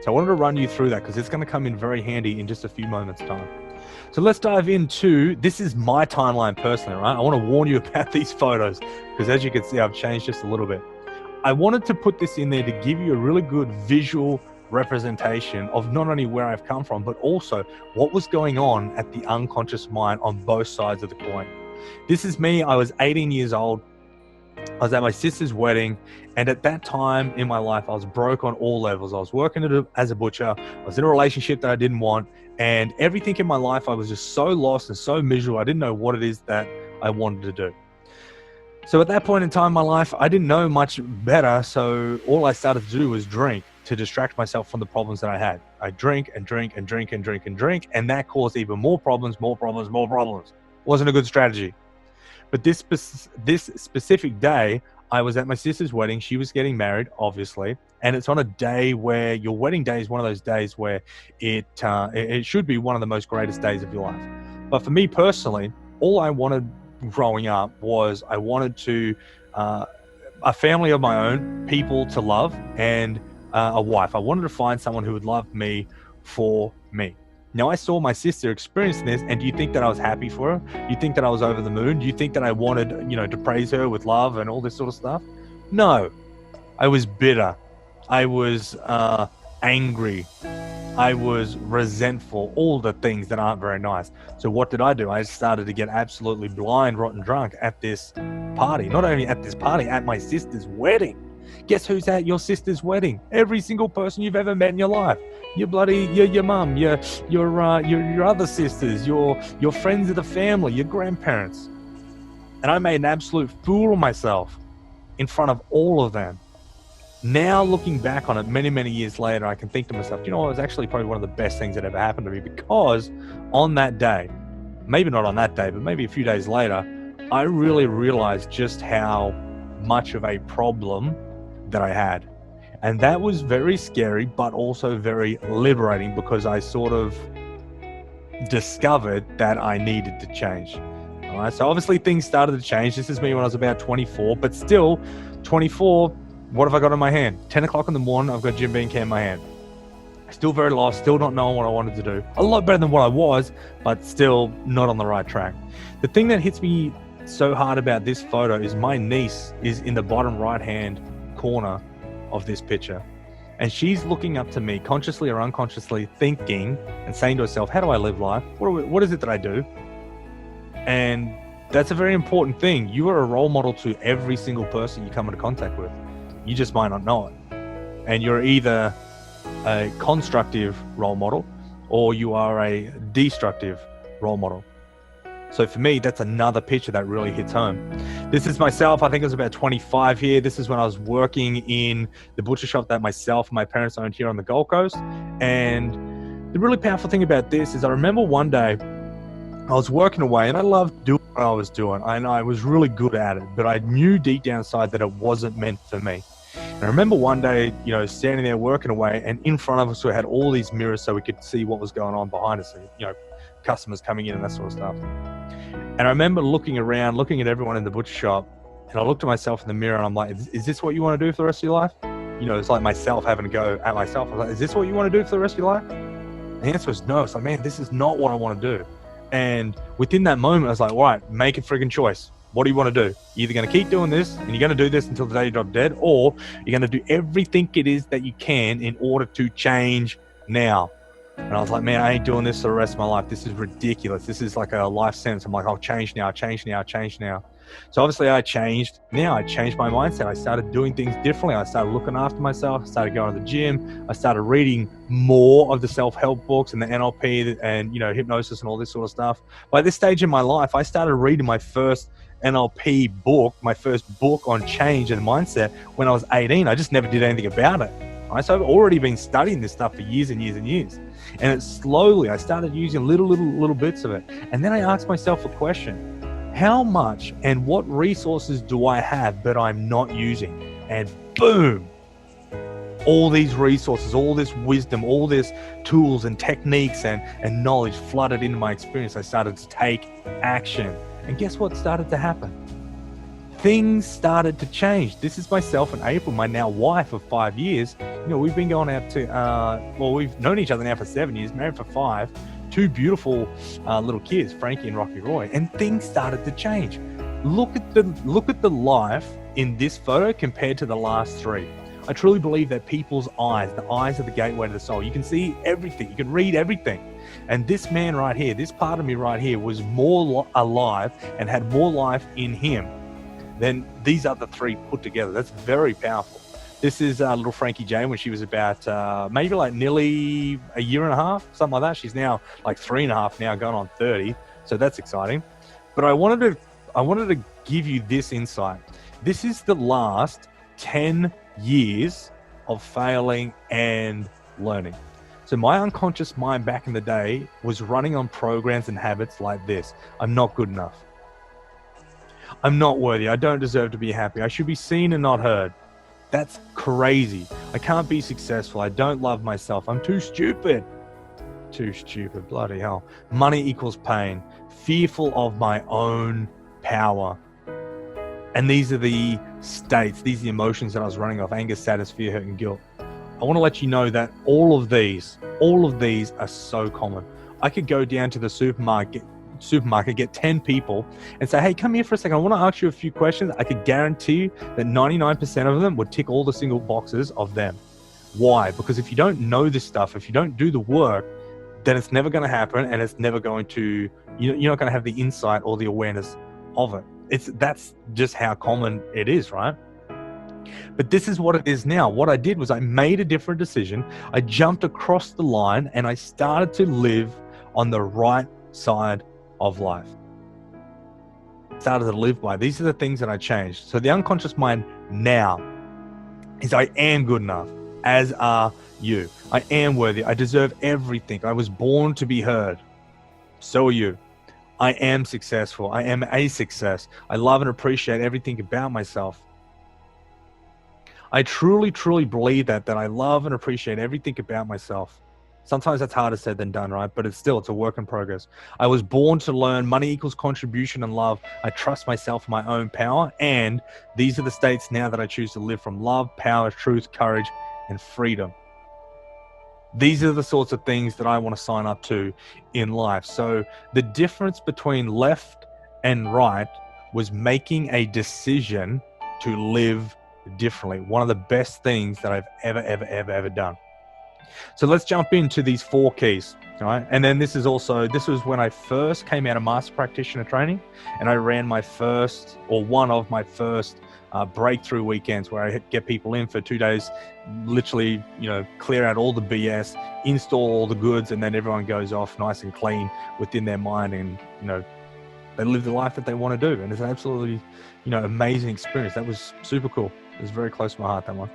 So I wanted to run you through that because it's going to come in very handy in just a few moments' time. So let's dive into, this is my timeline personally, right? I want to warn you about these photos because as you can see, I've changed just a little bit. I wanted to put this in there to give you a really good visual representation of not only where I've come from, but also what was going on at the unconscious mind on both sides of the coin. This is me. I was 18 years old. I was at my sister's wedding, and at that time in my life, I was broke on all levels. I was working as a butcher. I was in a relationship that I didn't want, and everything in my life, I was just so lost and so miserable. I didn't know what it is that I wanted to do. So at that point in time in my life, I didn't know much better. So all I started to do was drink to distract myself from the problems that I had. I drink and drink and drink and drink and drink, and that caused even more problems, more problems, more problems. Wasn't a good strategy. But this specific day, I was at my sister's wedding. She was getting married, obviously. And it's on a day where your wedding day is one of those days where it should be one of the most greatest days of your life. But for me personally, all I wanted growing up was I wanted to, a family of my own, people to love, and a wife. I wanted to find someone who would love me for me. Now, I saw my sister experiencing this, and do you think that I was happy for her? Do you think that I was over the moon? Do you think that I wanted, to praise her with love and all this sort of stuff? No. I was bitter. I was angry. I was resentful, all the things that aren't very nice. So what did I do? I started to get absolutely blind, rotten drunk at this party. Not only at this party, at my sister's wedding. Guess who's at your sister's wedding? Every single person you've ever met in your life. Your mum, your other sisters, your friends of the family, your grandparents. And I made an absolute fool of myself in front of all of them. Now, looking back on it many, many years later, I can think to myself, it was actually probably one of the best things that ever happened to me, because on that day, maybe not on that day, but maybe a few days later, I really realized just how much of a problem that I had. And that was very scary, but also very liberating, because I sort of discovered that I needed to change. All right. So obviously things started to change. This is me when I was about 24, but still 24, what have I got in my hand? 10 o'clock in the morning, I've got Jim Beam can in my hand. Still very lost, still not knowing what I wanted to do. A lot better than what I was, but still not on the right track. The thing that hits me so hard about this photo is my niece is in the bottom right-hand corner of this picture, and she's looking up to me, consciously or unconsciously, thinking and saying to herself, how do I live life? What is it that I do? And that's a very important thing. You are a role model to every single person you come into contact with. You just might not know it. And you're either a constructive role model or you are a destructive role model. So for me, that's another picture that really hits home. This is myself. I think I was about 25 here. This is when I was working in the butcher shop that myself and my parents owned here on the Gold Coast. And the really powerful thing about this is I remember one day I was working away and I loved doing what I was doing. And I was really good at it, but I knew deep down inside that it wasn't meant for me. And I remember one day, standing there working away, and in front of us we had all these mirrors so we could see what was going on behind us, customers coming in and that sort of stuff. And I remember looking around, looking at everyone in the butcher shop, and I looked at myself in the mirror and I'm like, is this what you want to do for the rest of your life? It's like myself having to go at myself. I was like, is this what you want to do for the rest of your life? And the answer was no. It's like, man, this is not what I want to do. And within that moment, I was like, all right, make a friggin' choice. What do you want to do? You're either going to keep doing this and you're going to do this until the day you drop dead, or you're going to do everything it is that you can in order to change now. And I was like, man, I ain't doing this for the rest of my life. This is ridiculous. This is like a life sentence. I'm like, I'll change now, change now, change now. So obviously I changed. Now I changed my mindset. I started doing things differently. I started looking after myself. I started going to the gym. I started reading more of the self-help books and the NLP and, hypnosis and all this sort of stuff. By this stage in my life, I started reading my first NLP book, my first book on change and mindset when I was 18. I just never did anything about it. Right? So I've already been studying this stuff for years and years and years. And it slowly, I started using little bits of it. And then I asked myself a question. How much and what resources do I have that I'm not using? And boom, all these resources, all this wisdom, all this tools and techniques and knowledge flooded into my experience. I started to take action. And guess what started to happen? things started to change. This is myself and April, my now wife of 5 years. We've been going out to, we've known each other now for 7 years, married for 5, 2 beautiful little kids, Frankie and Rocky Roy, and things started to change. Look at the life in this photo compared to the last 3. I truly believe that people's eyes, the eyes are the gateway to the soul. You can see everything, you can read everything. And this man right here, this part of me right here was more alive and had more life in him than these other 3 put together. That's very powerful. This is little Frankie Jane when she was about maybe like nearly a year and a half, something like that. She's now like 3.5 now, going on 30. So that's exciting. But I wanted to give you this insight. This is the last 10 years of failing and learning. So my unconscious mind back in the day was running on programs and habits like this. I'm not good enough. I'm not worthy. I don't deserve to be happy. I should be seen and not heard. That's crazy. I can't be successful. I don't love myself. I'm too stupid. Too stupid. Bloody hell. Money equals pain. Fearful of my own power. And these are the states, these are the emotions that I was running off: anger, sadness, fear, hurt, and guilt. I want to let you know that all of these are so common. I could go down to the supermarket, get 10 people and say, hey, come here for a second. I want to ask you a few questions. I could guarantee you that 99% of them would tick all the single boxes of them. Why? Because if you don't know this stuff, if you don't do the work, then it's never going to happen, and it's never going to, you're not going to have the insight or the awareness of it. That's just how common it is, right? But this is what it is now. What I did was I made a different decision. I jumped across the line and I started to live on the right side of life. Started to live by. These are the things that I changed. So the unconscious mind now is I am good enough, as are you. I am worthy. I deserve everything. I was born to be heard. So are you. I am successful. I am a success. I love and appreciate everything about myself. I truly, truly believe that I love and appreciate everything about myself. Sometimes that's harder said than done, right? But it's a work in progress. I was born to learn. Money equals contribution and love. I trust myself, my own power. And these are the states now that I choose to live from: love, power, truth, courage, and freedom. These are the sorts of things that I want to sign up to in life. So the difference between left and right was making a decision to live differently. One of the best things that I've ever done. So let's jump into these 4 keys, all right? And then this was when I first came out of master practitioner training, and I ran one of my first breakthrough weekends, where I get people in for 2 days, literally, clear out all the BS, install all the goods, and then everyone goes off nice and clean within their mind, and they live the life that they want to do. And it's an absolutely amazing experience. That was super cool. It was very close to my heart, that one.